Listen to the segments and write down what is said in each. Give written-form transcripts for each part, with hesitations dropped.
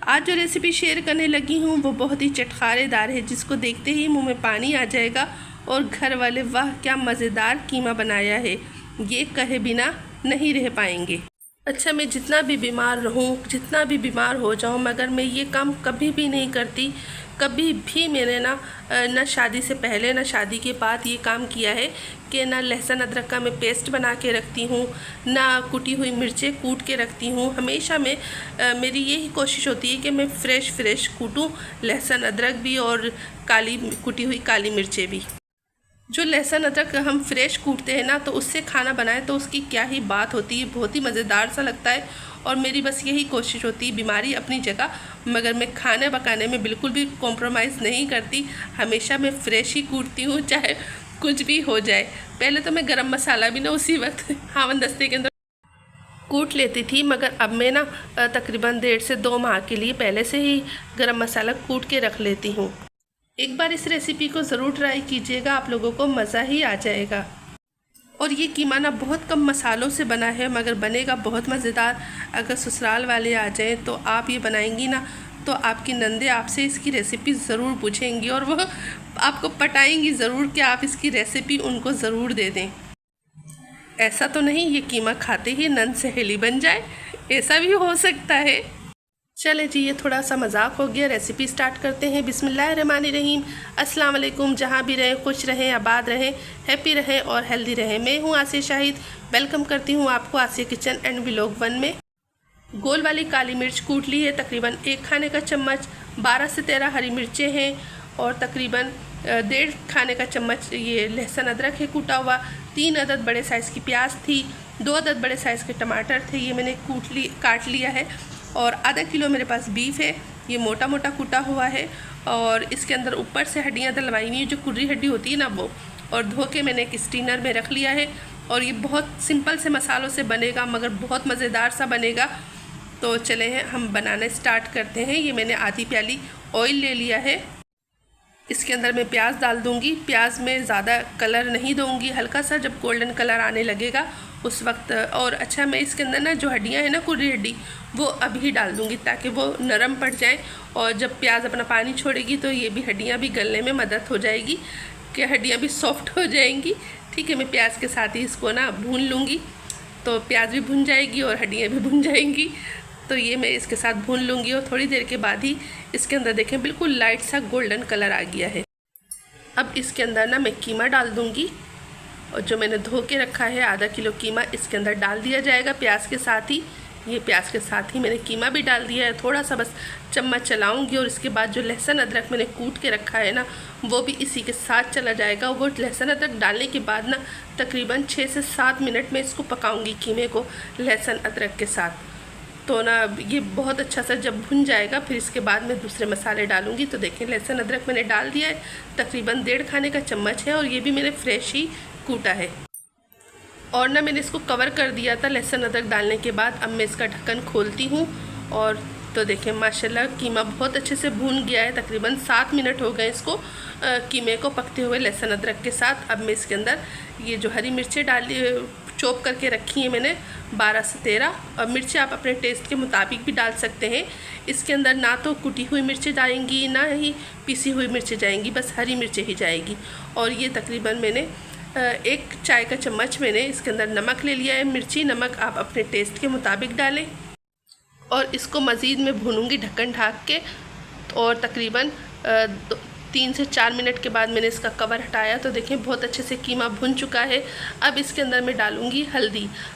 आज जो recipe share करने लगी हूँ वो बहुत ही चटखारेदार है, जिसको देखते ही मुंह में पानी आ जाएगा और घर वाले वाह क्या मज़ेदार कीमा बनाया है, ये कहे बिना नहीं रह पाएंगे। अच्छा, मैं जितना भी बीमार रहूँ, जितना भी बीमार हो जाऊँ, मगर मैं ये काम कभी भी नहीं करती। कभी भी मैंने ना शादी से पहले ना शादी के बाद ये काम किया है कि ना लहसुन अदरक का मैं पेस्ट बना के रखती हूँ, ना कुटी हुई मिर्चें कूट के रखती हूँ। हमेशा मेरी यही कोशिश होती है कि मैं फ्रेश कूटूँ लहसुन अदरक भी और कुटी हुई काली मिर्चें भी। जो लहसुन अदरक हम फ्रेश कूटते हैं ना, तो उससे खाना बनाएं तो उसकी क्या ही बात होती है, बहुत ही मज़ेदार सा लगता है। और मेरी बस यही कोशिश होती है, बीमारी अपनी जगह, मगर मैं खाने पकाने में बिल्कुल भी कॉम्प्रोमाइज़ नहीं करती। हमेशा मैं फ्रेश ही कूटती हूँ, चाहे कुछ भी हो जाए। पहले तो मैं गरम मसाला भी ना उसी वक्त हावन दस्ते के अंदर कूट लेती थी, मगर अब मैं ना तकरीबन 1.5 से 2 माह के लिए पहले से ही गरम मसाला कूट के रख लेती हूँ। एक बार इस रेसिपी को ज़रूर ट्राई कीजिएगा, आप लोगों को मज़ा ही आ जाएगा। और ये कीमा ना बहुत कम मसालों से बना है, मगर बनेगा बहुत मज़ेदार। अगर ससुराल वाले आ जाएं तो आप ये बनाएंगी ना, तो आपकी नंदे आपसे इसकी रेसिपी ज़रूर पूछेंगी और वो आपको पटाएंगी ज़रूर कि आप इसकी रेसिपी उनको ज़रूर दे दें। ऐसा तो नहीं ये कीमा खाते ही नंद सहेली बन जाए, ऐसा भी हो सकता है। चले जी, ये थोड़ा सा मजाक हो गया, रेसिपी स्टार्ट करते हैं। बिस्मिल्लाहिर्रहमानिर्रहीम। अस्सलाम वालेकुम। जहाँ भी रहें खुश रहें, आबाद रहें, हैप्पी रहें और हेल्दी रहें। मैं हूँ आसिया शाहिद, वेलकम करती हूँ आपको आसिया किचन एंड व्लॉग 1 में। गोल वाली काली मिर्च कूट ली है, तकरीबन 1 खाने का चम्मच। 12 से 13 हरी मिर्चें हैं और तकरीबन 1.5 खाने का चम्मच ये लहसुन अदरक है कूटा हुआ। 3 अदद बड़े साइज़ की प्याज थी, 2 अदद बड़े साइज़ के टमाटर थे, ये मैंने काट लिया है। और आधा किलो मेरे पास बीफ है, ये मोटा मोटा कूटा हुआ है। और इसके अंदर ऊपर से हड्डियाँ डलवाई हुई, जो कुर्री हड्डी होती है ना वो, और धो के मैंने एक स्टीनर में रख लिया है। और ये बहुत सिंपल से मसालों से बनेगा, मगर बहुत मज़ेदार सा बनेगा। तो चले हैं हम बनाना स्टार्ट करते हैं। ये मैंने आधी प्याली ऑयल ले लिया है, इसके अंदर मैं प्याज डाल दूंगी। प्याज में ज़्यादा कलर नहीं दूंगी, हल्का सा जब गोल्डन कलर आने लगेगा उस वक्त। और अच्छा, मैं इसके अंदर ना जो हड्डियाँ हैं ना कुर्री हड्डी, वो अभी डाल दूंगी ताकि वो नरम पड़ जाए। और जब प्याज अपना पानी छोड़ेगी तो ये भी हड्डियाँ भी गलने में मदद हो जाएगी, कि हड्डियाँ भी सॉफ्ट हो जाएंगी। ठीक है, मैं प्याज के साथ ही इसको ना भून लूँगी, तो प्याज भी भुन जाएगी और हड्डियाँ भी भुन जाएंगी। तो ये मैं इसके साथ भून लूँगी और थोड़ी देर के बाद ही इसके अंदर देखें बिल्कुल लाइट सा गोल्डन कलर आ गया है। अब इसके अंदर ना मैं कीमा डाल दूँगी, और जो मैंने धो के रखा है आधा किलो कीमा इसके अंदर डाल दिया जाएगा प्याज के साथ ही। ये प्याज के साथ ही मैंने कीमा भी डाल दिया है, थोड़ा सा बस चम्मच चलाऊँगी। और इसके बाद जो लहसुन अदरक मैंने कूट के रखा है ना, वो भी इसी के साथ चला जाएगा। वो लहसुन अदरक डालने के बाद ना तकरीबन 6 से 7 मिनट में इसको पकाऊँगी कीमे को लहसुन अदरक के साथ। तो ना ये बहुत अच्छा सा जब भुन जाएगा, फिर इसके बाद मैं दूसरे मसाले डालूंगी। तो देखें लहसुन अदरक मैंने डाल दिया है, तकरीबन 1.5 खाने का चम्मच है, और ये भी मैंने फ्रेश ही कूटा है। और ना मैंने इसको कवर कर दिया था लहसुन अदरक डालने के बाद। अब मैं इसका ढक्कन खोलती हूँ, और तो देखें माशाल्लाह कीमा बहुत अच्छे से भून गया है। तकरीबन 7 मिनट हो गए इसको कीमे को पकते हुए लहसुन अदरक के साथ। अब मैं इसके अंदर ये जो हरी मिर्चें डाली चॉप करके रखी हैं मैंने 12 से 13, और मिर्चें आप अपने टेस्ट के मुताबिक भी डाल सकते हैं। इसके अंदर ना तो कुटी हुई मिर्चें जाएंगी, ना ही पीसी हुई मिर्चें जाएंगी, बस हरी मिर्चें ही जाएगी। और ये तकरीबन मैंने 1 चाय का चम्मच मैंने इसके अंदर नमक ले लिया है। मिर्ची नमक आप अपने टेस्ट के मुताबिक डालें। और इसको मज़ीद मैं भूनूंगी ढक्कन ढाक के। और तकरीबन 3 से 4 मिनट के बाद मैंने इसका कवर हटाया, तो देखें बहुत अच्छे से कीमा भुन चुका है। अब इसके अंदर मैं डालूंगी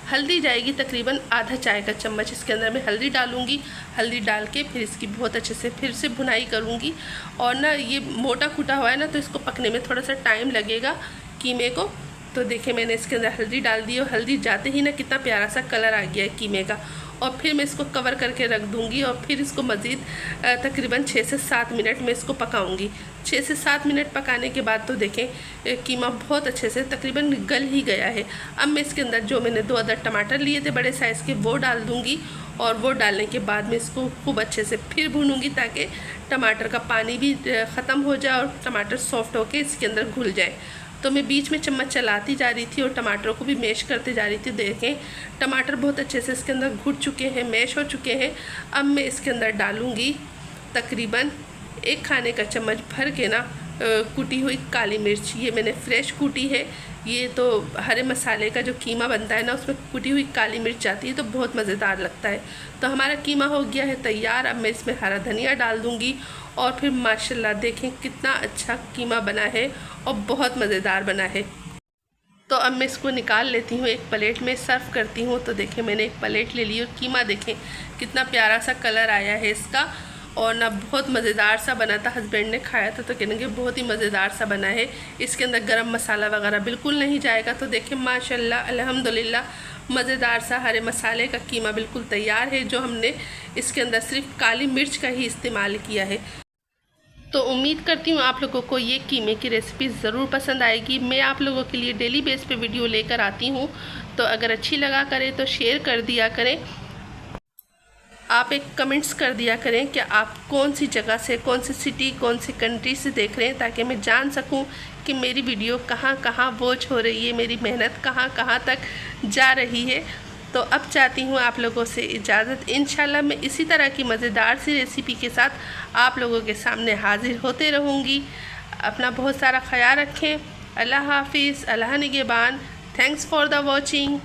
हल्दी जाएगी तकरीबन आधा चाय का चम्मच, इसके अंदर मैं हल्दी डालूंगी। हल्दी डाल के फिर इसकी बहुत अच्छे से फिर से भुनाई करूंगी। और ना ये मोटा कूटा हुआ है ना, तो इसको पकने में थोड़ा सा टाइम लगेगा कीमे को। तो देखें मैंने इसके अंदर हल्दी डाल दी, और हल्दी जाते ही ना कितना प्यारा सा कलर आ गया है कीमे का। और फिर मैं इसको कवर करके रख दूंगी, और फिर इसको मज़ीद तकरीबन 6 से 7 मिनट में इसको पकाऊंगी। 6 से 7 मिनट पकाने के बाद तो देखें कीमा बहुत अच्छे से तकरीबन गल ही गया है। अब मैं इसके अंदर जो मैंने 2 अदद टमाटर लिए थे बड़े साइज़ के, वो डाल दूँगी। और वो डालने के बाद मैं इसको खूब अच्छे से फिर भूनूंगी, ताकि टमाटर का पानी भी ख़त्म हो जाए और टमाटर सॉफ्ट होकर इसके अंदर घुल जाए। तो मैं बीच में चम्मच चलाती जा रही थी और टमाटरों को भी मैश करते जा रही थी। देखें टमाटर बहुत अच्छे से इसके अंदर घुट चुके हैं, मैश हो चुके हैं। अब मैं इसके अंदर डालूँगी तकरीबन 1 खाने का चम्मच भर के ना कुटी हुई काली मिर्च। ये मैंने फ्रेश कूटी है। ये तो हरे मसाले का जो कीमा बनता है ना, उसमें कुटी हुई काली मिर्च जाती है तो बहुत मज़ेदार लगता है। तो हमारा कीमा हो गया है तैयार। अब मैं इसमें हरा धनिया डाल दूँगी और फिर माशाल्लाह देखें कितना अच्छा कीमा बना है और बहुत मज़ेदार बना है। तो अब मैं इसको निकाल लेती हूँ, एक प्लेट में सर्व करती हूँ। तो देखें मैंने एक प्लेट ले ली और कीमा देखें कितना प्यारा सा कलर आया है इसका और ना बहुत मज़ेदार सा बना था। हस्बैंड ने खाया था तो कहेंगे बहुत ही मज़ेदार सा बना है। इसके अंदर गरम मसाला वगैरह बिल्कुल नहीं जाएगा। तो देखें माशाल्लाह अल्हम्दुलिल्लाह मज़ेदार सा हरे मसाले का कीमा बिल्कुल तैयार है, जो हमने इसके अंदर सिर्फ काली मिर्च का ही इस्तेमाल किया है। तो उम्मीद करती हूँ आप लोगों को ये कीमे की रेसिपी ज़रूर पसंद आएगी। मैं आप लोगों के लिए डेली बेस पे वीडियो लेकर आती हूँ, तो अगर अच्छी लगा करें तो शेयर कर दिया करें। आप एक कमेंट्स कर दिया करें कि आप कौन सी जगह से, कौन सी सिटी, कौन सी कंट्री से देख रहे हैं, ताकि मैं जान सकूं कि मेरी वीडियो कहां कहां वॉच हो रही है, मेरी मेहनत कहां कहां तक जा रही है। तो अब चाहती हूं आप लोगों से इजाज़त। इंशाल्लाह मैं इसी तरह की मज़ेदार सी रेसिपी के साथ आप लोगों के सामने हाजिर होते रहूँगी। अपना बहुत सारा ख्याल रखें। अल्लाह हाफिज़, अल्लाह निगहबान। Thanks for the watching.